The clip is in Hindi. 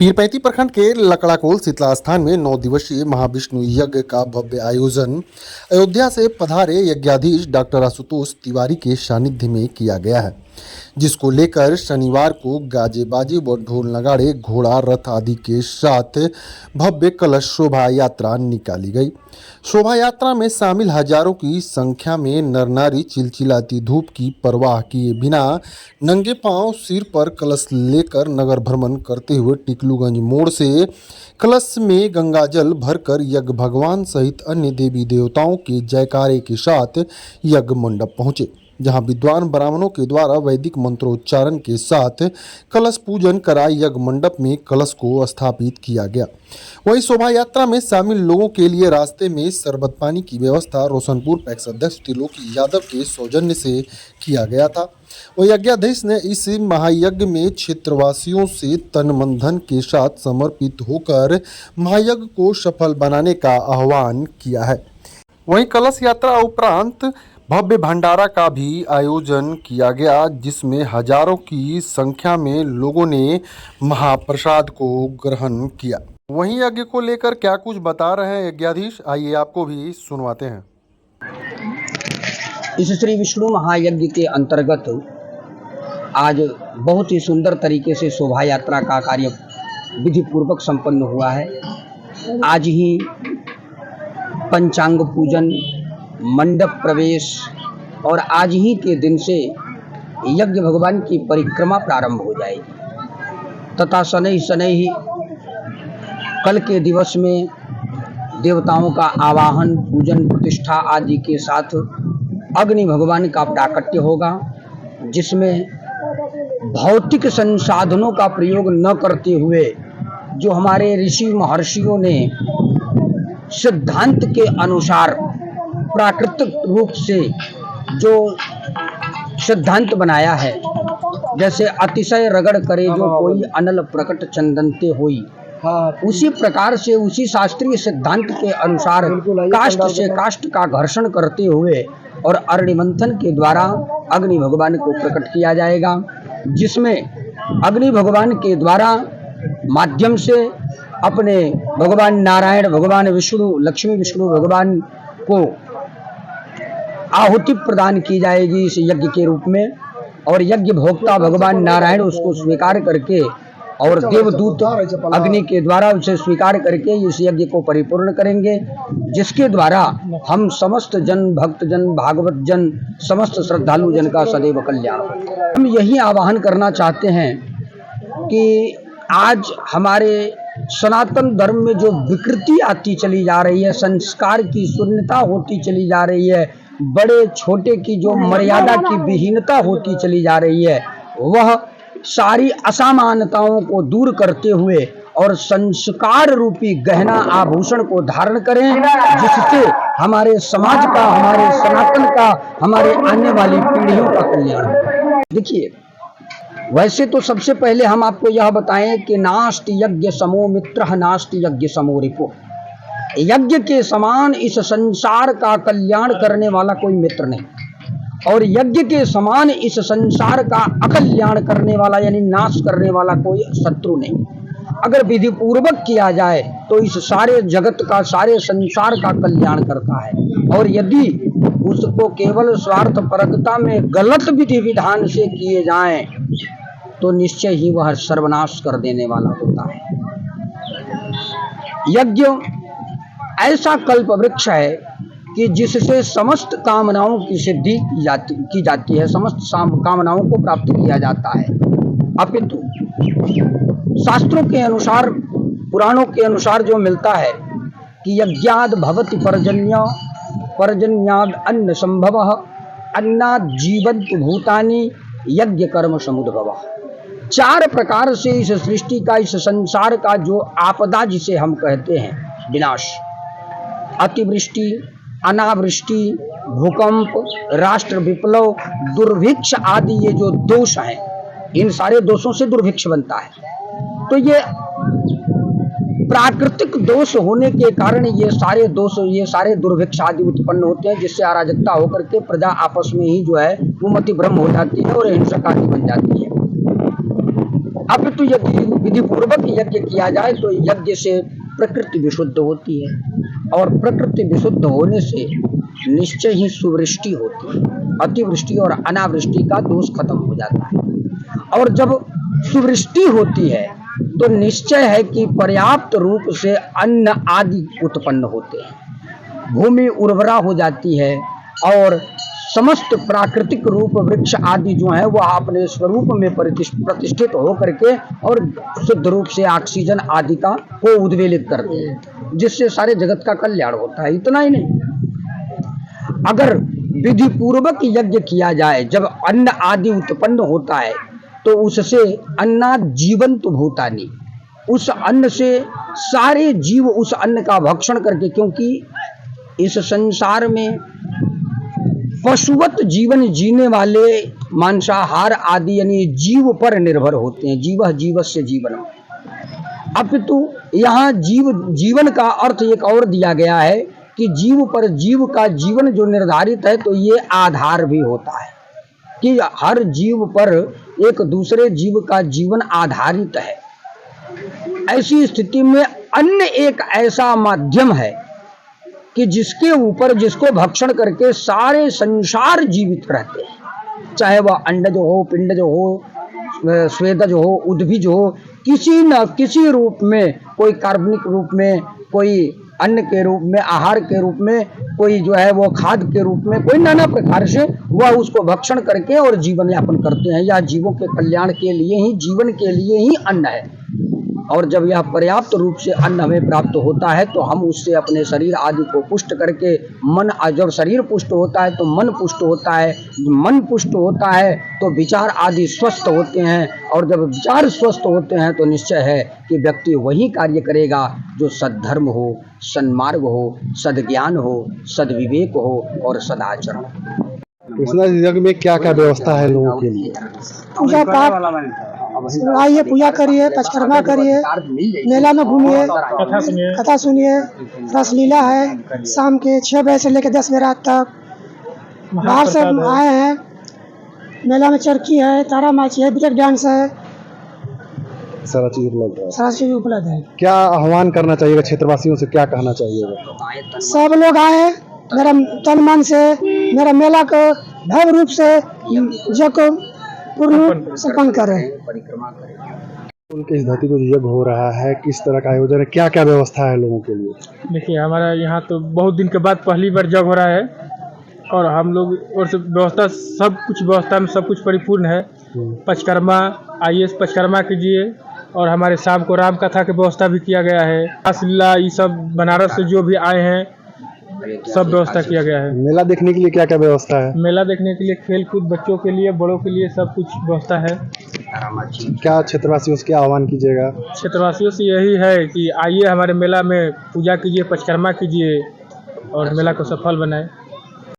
पीरपैंती प्रखंड के लकड़ाकोल शीतला स्थान में 9 दिवसीय महाविष्णु यज्ञ का भव्य आयोजन अयोध्या से पधारे यज्ञाधीश डॉक्टर आशुतोष तिवारी के सानिध्य में किया गया है, जिसको लेकर शनिवार को गाजे बाजे व ढोल नगाड़े घोड़ा रथ आदि के साथ भव्य कलश शोभा यात्रा निकाली गई। शोभा यात्रा में शामिल हजारों की संख्या में नर नारी चिलचिलाती धूप की परवाह किए बिना नंगे पांव सिर पर कलश लेकर नगर भ्रमण करते हुए टिकलूगंज मोड़ से कलश में गंगाजल भरकर यज्ञ भगवान सहित अन्य देवी देवताओं के जयकारे के साथ यज्ञ मंडप पहुंचे, जहां विद्वान ब्राह्मणों के द्वारा वैदिक मंत्रोच्चारण के साथ कलश पूजन कराए यज्ञ मंडप में कलश को स्थापित किया गया। वहीं शोभा यात्रा में शामिल लोगों के लिए रास्ते में शरबत पानी की व्यवस्था रोशनपुर पैक्स अध्यक्ष त्रिलोकी यादव के सौजन्य से किया गया था। वह यज्ञाधीश ने इस महायज्ञ में क्षेत्रवासियों से तन मन धन के साथ समर्पित होकर महायज्ञ को सफल बनाने का आह्वान किया है। वहीं कलश यात्रा उपरांत भव्य भंडारा का भी आयोजन किया गया, जिसमें हजारों की संख्या में लोगों ने महाप्रसाद को ग्रहण किया। वहीं यज्ञ को लेकर क्या कुछ बता रहे हैं यज्ञाधीश, आइए आपको भी सुनवाते हैं। इस श्री विष्णु महायज्ञ के अंतर्गत आज बहुत ही सुंदर तरीके से शोभा यात्रा का कार्य विधि पूर्वक संपन्न हुआ है। आज ही पंचांग पूजन, मंडप प्रवेश और आज ही के दिन से यज्ञ भगवान की परिक्रमा प्रारंभ हो जाएगी तथा शनै शनै ही कल के दिवस में देवताओं का आवाहन, पूजन, प्रतिष्ठा आदि के साथ अग्नि भगवान का प्राकट्य होगा, जिसमें भौतिक संसाधनों का प्रयोग न करते हुए जो हमारे ऋषि महर्षियों ने सिद्धांत के अनुसार प्राकृतिक रूप से जो सिद्धांत बनाया है, जैसे अतिशय रगड़ करे जो कोई अनल प्रकट चंदनते होई, उसी प्रकार से उसी शास्त्रीय सिद्धांत के अनुसार काष्ठ से काष्ठ का घर्षण करते हुए और अरणिमंथन के द्वारा अग्नि भगवान को प्रकट किया जाएगा, जिसमें अग्नि भगवान के द्वारा माध्यम से अपने भगवान नारायण, भगवान विष्णु, लक्ष्मी विष्णु भगवान को आहुति प्रदान की जाएगी इस यज्ञ के रूप में, और यज्ञ भोक्ता भगवान नारायण उसको स्वीकार करके और देवदूत अग्नि के द्वारा उसे स्वीकार करके इस यज्ञ को परिपूर्ण करेंगे, जिसके द्वारा हम समस्त जन, भक्त जन, भागवत जन, समस्त श्रद्धालु जन का सदैव कल्याण हो। हम यही आवाहन करना चाहते हैं कि आज हमारे सनातन धर्म में जो विकृति आती चली जा रही है, संस्कार की शून्यता होती चली जा रही है, बड़े छोटे की जो मर्यादा की विहीनता होती चली जा रही है, वह सारी असमानताओं को दूर करते हुए और संस्कार रूपी गहना आभूषण को धारण करें, जिससे हमारे समाज का, हमारे सनातन का, हमारे आने वाली पीढ़ियों का कल्याण हो। देखिए, वैसे तो सबसे पहले हम आपको यह बताएं कि नास्ति यज्ञ समो मित्रः नास्ति यज्ञ समो रिपुः। यज्ञ के समान इस संसार का कल्याण करने वाला कोई मित्र नहीं, और यज्ञ के समान इस संसार का अकल्याण करने वाला यानी नाश करने वाला कोई शत्रु नहीं। अगर विधि पूर्वक किया जाए तो इस सारे जगत का, सारे संसार का कल्याण करता है, और यदि उसको केवल स्वार्थ परकता में गलत विधि विधान से किए जाएं तो निश्चय ही वह सर्वनाश कर देने वाला होता है। यज्ञ ऐसा कल्प वृक्ष है कि जिससे समस्त कामनाओं की सिद्धि की जाती है, समस्त कामनाओं को प्राप्त किया जाता है। अपितु शास्त्रों के अनुसार, पुराणों के अनुसार जो मिलता है कि यज्ञाद भवति पर्जन्य, पर्जन्याद अन्न संभवः, अन्नाद जीवन्त भूतानि, यज्ञ कर्म समुद्भवः। 4 प्रकार से इस सृष्टि का, इस संसार का जो आपदा जिसे हम कहते हैं विनाश, अतिवृष्टि, अनावृष्टि, भूकंप, राष्ट्र विप्लव, दुर्भिक्ष आदि ये जो दोष हैं, इन सारे दोषों से दुर्भिक्ष बनता है। तो ये प्राकृतिक दोष होने के कारण ये सारे दोष, ये सारे दुर्भिक्ष आदि उत्पन्न होते हैं, जिससे अराजकता होकर के प्रजा आपस में ही जो है वो मति भ्रम हो जाती है और हिंसक आदि बन जाती है। अपितु यदि विधि पूर्वक यज्ञ किया जाए तो यज्ञ से प्रकृति विशुद्ध होती है और प्रकृति विशुद्ध होने से निश्चय ही सुवृष्टि होती है। अतिवृष्टि और अनावृष्टि का दोष खत्म हो जाता है और जब सुवृष्टि होती है तो निश्चय है कि पर्याप्त रूप से अन्न आदि उत्पन्न होते हैं, भूमि उर्वरा हो जाती है और समस्त प्राकृतिक रूप वृक्ष आदि जो है वह अपने स्वरूप में प्रतिष्ठित हो करके और शुद्ध रूप से ऑक्सीजन आदि का को उद्वेलित करते हैं, जिससे सारे जगत का कल्याण होता है। इतना ही नहीं, अगर विधि पूर्वक यज्ञ किया जाए, जब अन्न आदि उत्पन्न होता है तो उससे अन्नाद जीवंत भूतानि, उस अन्न से सारे जीव उस अन्न का भक्षण करके, क्योंकि इस संसार में पशुवत जीवन जीने वाले मांसाहार आदि यानी जीव पर निर्भर होते हैं। जीव जीवस्य जीवनम, अपितु यहाँ जीवन का अर्थ एक और दिया गया है कि जीव पर जीव का जीवन जो निर्धारित है तो ये आधार भी होता है कि हर जीव पर एक दूसरे जीव का जीवन आधारित है। ऐसी स्थिति में अन्न एक ऐसा माध्यम है कि जिसके ऊपर जिसको भक्षण करके सारे संसार जीवित रहते हैं, चाहे वह अंडज हो, पिंडज हो, स्वेदज हो, उद्भिज हो, किसी न किसी रूप में, कोई कार्बनिक रूप में, कोई अन्न के रूप में, आहार के रूप में, कोई जो है वो खाद्य के रूप में, कोई नाना प्रकार से वह उसको भक्षण करके और जीवन यापन करते हैं। या जीवों के कल्याण के लिए ही, जीवन के लिए ही अन्न है। और जब यह पर्याप्त रूप से अन्न हमें प्राप्त होता है तो हम उससे अपने शरीर आदि को पुष्ट करके मन, जब शरीर पुष्ट होता है तो मन पुष्ट होता है, मन पुष्ट होता है तो विचार आदि स्वस्थ होते हैं और जब विचार स्वस्थ होते हैं तो निश्चय है कि व्यक्ति वही कार्य करेगा जो सद्धर्म हो, सन्मार्ग हो, सद्ज्ञान हो, सद्विवेक हो और सदाचरण। कृष्णा जी, यज्ञ में क्या क्या व्यवस्था है लोगों के लिए? पूजा पाठ, आइए पूजा करिए, परिक्रमा करिए, मेला में घूमिए, कथा सुनिए, रसलीला है शाम के 6 बजे से लेकर 10 बजे रात तक। बाहर से आए हैं, मेला में चरखी है, तारा माची है, ब्रेक डांस है, सारा चीज उपलब्ध है। सारा चीज उपलब्ध है। क्या आह्वान करना चाहिएगा क्षेत्रवासियों से, क्या कहना चाहिएगा? सब लोग आए, मेरा तन मन से मेरा मेला को भव्य रूप से जग को पूर्ण संपन्न करें। उनके इस धरती पर यज्ञ हो रहा है, किस तरह का आयोजन है, क्या क्या व्यवस्था है लोगों के लिए? देखिए, हमारा यहाँ तो बहुत दिन के बाद पहली बार यज्ञ हो रहा है और हम लोग और व्यवस्था, सब कुछ व्यवस्था में सब कुछ परिपूर्ण है। परिक्रमा, आइए परिक्रमा कीजिए और हमारे शाम को राम कथा की व्यवस्था भी किया गया है। रासलीला, ये सब बनारस से जो भी आए हैं सब व्यवस्था किया गया है। मेला देखने के लिए क्या क्या व्यवस्था है? मेला देखने के लिए खेल कूद, बच्चों के लिए, बड़ों के लिए सब कुछ व्यवस्था है। क्या क्षेत्रवासियों से क्या आह्वान कीजिएगा? क्षेत्रवासियों से यही है कि आइए हमारे मेला में पूजा कीजिए, परिक्रमा कीजिए और मेला को सफल बनाएं।